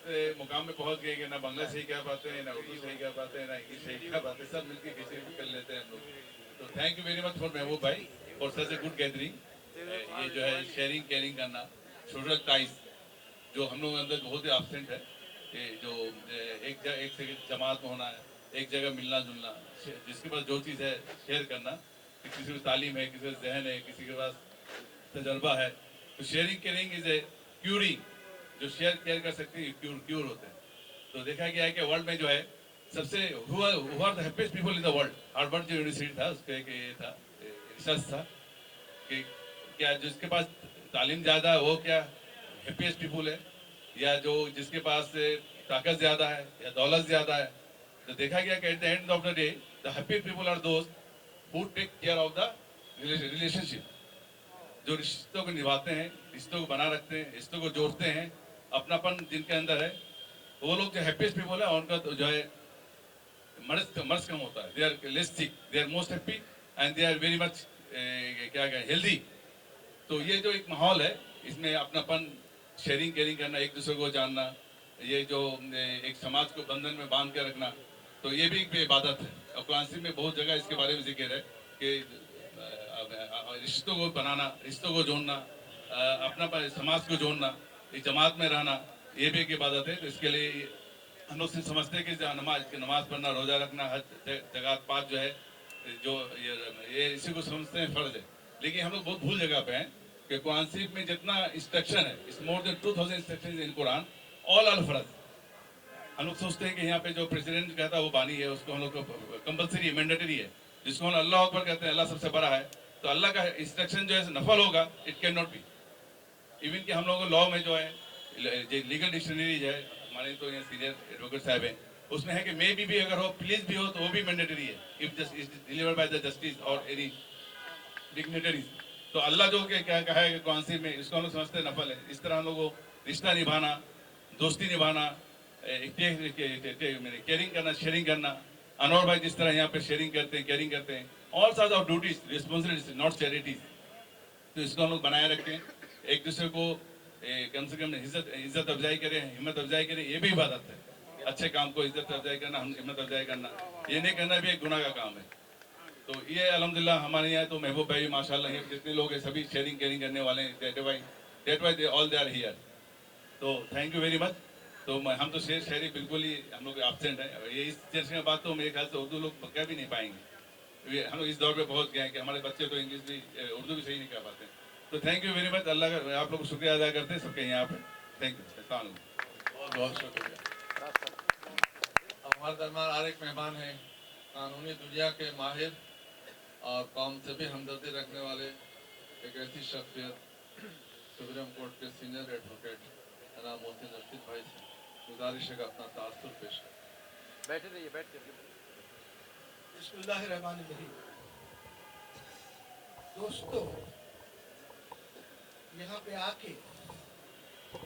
मुकाम में पहुंच गए कि ना बांग्ला सही कह पाते हैं, ना उर्दू सही कह पाते हैं, ना इंग्लिश सही कह पाते हैं, सब मिलकर खिचड़ी कर लेते हैं हम लोग। तो thank you very much for महबूब भाई for such a good gathering. ये जो है शेयरिंग केयरिंग करना, सोशल टाइज जो हम लोगों के अंदर बहुत ही एब्सेंट है, ये जो एक से जमात में होना है, एक जगह मिलना जुलना, जिसके पास जो चीज़ है शेयर करना, कि किसी को तालीम है, किसी को जहन है, किसी के पास तजर्बा है, तो sharing caring is a curing. जो शेयर केयर कर सकते हैं क्यूर क्यूर होते हैं। तो देखा गया है कि वर्ल्ड में जो है सबसे who are the happiest people in the world, Harvard जो यूनिवर्सिटी था उसका एक ये था रिसर्च था कि क्या जिसके पास तालीम ज़्यादा है वो क्या हैप्पीएस्ट पीपल है, या जो जिसके पास ताकत ज़्यादा है या दौलत ज़्यादा है। तो देखा गया कि at the end of the day the happy people are those who take care of the relationship, जो रिश्तों को निभाते हैं, रिश्तों को बना रखते हैं, रिश्तों को जोड़ते हैं, अपनापन जिनके अंदर है, वो लोग जो हैप्पीएस्ट पीपल है उनका तो जो है मर्ज कम होता है, they are less sick, they are most happy and they are very much क्या क्या हेल्दी। तो ये जो एक माहौल है इसमें अपनापन, शेयरिंग केयरिंग करना, एक दूसरे को जानना, ये जो एक समाज को बंधन में बांध के रखना, तो ये भी एक इबादत है। और कुरान में बहुत जगह इसके बारे में जिक्र है कि रिश्तों को बनाना, रिश्तों को जोड़ना, अपना समाज को जोड़ना, एक जमात में रहना, ये भी एक इबादत है। तो इसके लिए हम लोग सिर्फ समझते हैं कि नमाज पढ़ना, रोजा रखना, हज जगात पात जो है, जो ये इसी को समझते हैं फर्ज है। लेकिन हम लोग बहुत भूल जगह पे हैं कि कुरान शरीफ में जितना इंस्ट्रक्शन है, it's more than 2000 instructions in Quran, all are फर्ज। हम लोग सोचते हैं कि यहाँ पे जो प्रेसिडेंट कहता है वो बानी है, उसको हम लोग को कंपलसरी है, मैंडेटरी है, जिसको हम अल्लाह अकबर कहते हैं, अल्लाह सबसे बड़ा है। तो अल्लाह का इंस्ट्रक्शन जो है नफल होगा, it can not be. Even कि हम लोगों को लॉ में जो है लीगल डिक्शनरीज है, हमारे तो यहाँ सीनियर एडवोकेट साहब हैं, उसमें है कि मे भी अगर हो, प्लीज भी हो, तो वो भी मैंडेटरी है if just is delivered by the justice और एनी डिग्नेटरीज। तो अल्लाह जो क्या कहा है कौन में, इसको हम लोग समझते हैं नफल है। इस तरह हम लोग को रिश्ता निभाना, दोस्ती निभाना, केयरिंग करना, शेयरिंग करना, अनवर भाई जिस तरह यहाँ पे शेयरिंग करते हैं, केयरिंग करते हैं, all size of duties responsibilities not charities. तो इसको हम लोग बनाए रखें, एक दूसरे को कम से कम इज्जत अफजाई करें, हिम्मत अफजाई करें, ये भी इबादत है। अच्छे काम को इज्जत अफजाई करना, हिम्मत अफजाई करना, ये नहीं करना भी एक गुनाह का काम है। तो ये अल्हम्दुलिल्लाह हमारे यहाँ तो महबूब भाई माशाल्लाह ये जितने लोग हैं सभी शेयरिंग केयरिंग करने वाले हैं, that why they all they are here. तो थैंक यू वेरी मच। तो हम तो शेयरिंग बिल्कुल ही हम लोग एब्सेंट है, ये इस चर्च में बात तो मेरे ख्याल से उर्दू लोग कह भी नहीं पाएंगे। हम लोग इस दौर पे पहुंच गए हैं कि हमारे बच्चे तो इंग्लिश भी उर्दू भी सही नहीं कर पाते। तो थैंक यू वेरी मच, अल्लाह का आप लोग को शुक्रिया अदा करते हैं सबके यहाँ पे। थैंक यू, बहुत बहुत शुक्रिया। हमारे दरमियान और एक मेहमान हैं, कानूनी दुनिया के माहिर और कौम से भी हमदर्दी रखने वाले एक ऐसी शख्सियत, सुप्रीम कोर्ट के सीनियर एडवोकेट जनाब मोहसिन रशीद भाई से गुजारिश है कि अपना तासुर पेश करें। बैठे रहिए, बैठ कर। बिस्मिल्लाहिर्रहमानिर्रहीम। दोस्तों, यहाँ पे आके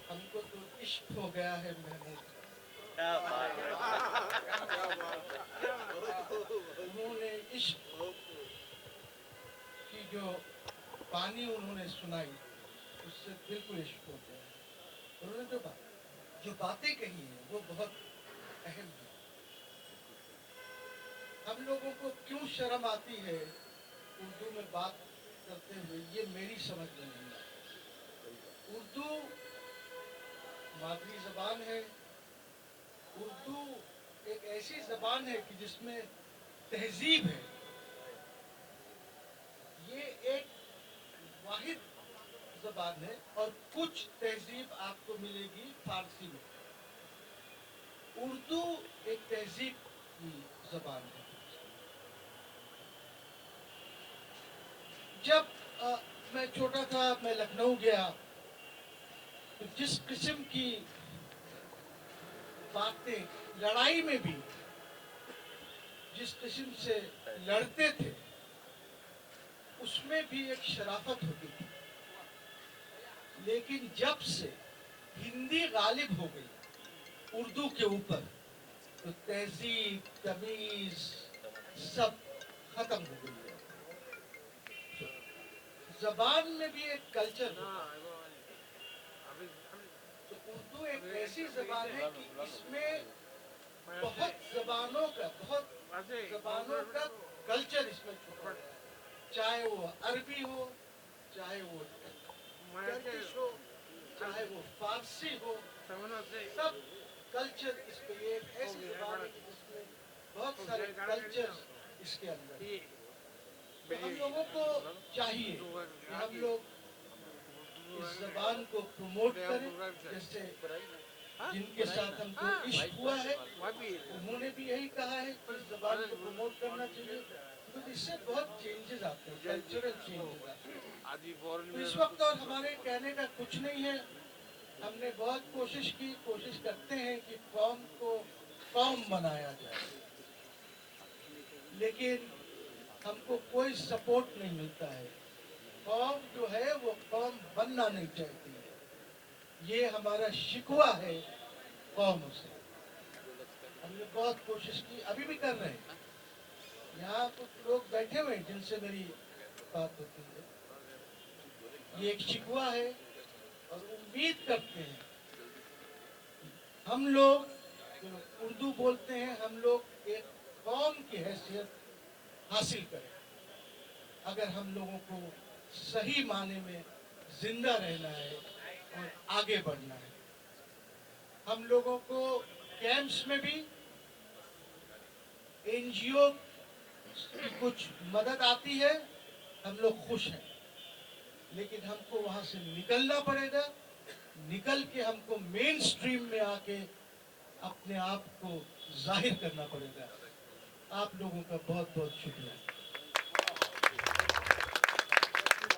हमको तो इश्क हो गया है महमूद। उन्होंने इश्क की जो बानी उन्होंने सुनाई, उससे बिल्कुल इश्क हो गया। उन्होंने जो बातें कही हैं वो बहुत अहम है। हम लोगों को क्यों शर्म आती है उर्दू में बात करते हुए, ये मेरी समझ में नहीं आता। उर्दू मादरी जबान है। उर्दू एक ऐसी जबान है कि जिसमें तहजीब है। ये एक वाहिद जबान है और कुछ तहजीब आपको मिलेगी फारसी में। उर्दू एक तहजीब की जबान है। जब मैं छोटा था, मैं लखनऊ गया, तो जिस किस्म की बातें लड़ाई में भी जिस किस्म से लड़ते थे, उसमें भी एक शराफत होती थी। लेकिन जब से हिंदी गालिब हो गई उर्दू के ऊपर, तो तहजीब, तमीज सब खत्म हो गई है। जबान में भी एक कल्चर होता है। तो उर्दू उर्दू एक ऐसी जबान है कि इसमें बहुत जबानों का कल्चर इसमें छुपा है, चाहे वो अरबी हो, चाहे वो टर्किश हो, चाहे वो फारसी हो, सब कल्चर इस पे एक ऐसी जबान है कि जिसमें बहुत सारे कल्चर इसके अंदर है। तो हम लोगों को चाहिए कि हम लोग इस जबान को प्रमोट करें, जैसे जिनके साथ हमको इश्क हुआ है उन्होंने भी यही कहा है कि इस जबान को प्रमोट करना चाहिए, तो इससे बहुत चेंजेस आते हैं, कल्चरल चेंजेस आते हैं। तो इस वक्त और हमारे कहने का कुछ नहीं है, हमने बहुत कोशिश करते हैं कि कौम को कौम बनाया जाए, लेकिन हमको कोई सपोर्ट नहीं मिलता है। कौम जो है वो कौम बनना नहीं चाहती है, ये हमारा शिकवा है कौम से। हमने बहुत कोशिश की, अभी भी कर रहे हैं। यहाँ कुछ लोग बैठे हुए हैं जिनसे मेरी बात होती है, ये एक शिकवा है और उम्मीद करते हैं हम लोग जो उर्दू बोलते हैं, हम लोग एक कौम की हैसियत हासिल करें। अगर हम लोगों को सही माने में जिंदा रहना है और आगे बढ़ना है, हम लोगों को कैंप्स में भी एनजीओ की कुछ मदद आती है, हम लोग खुश हैं, लेकिन हमको वहां से निकलना पड़ेगा, निकल के हमको मेन स्ट्रीम में आके अपने आप को जाहिर करना पड़ेगा। आप लोगों का बहुत बहुत शुक्रिया।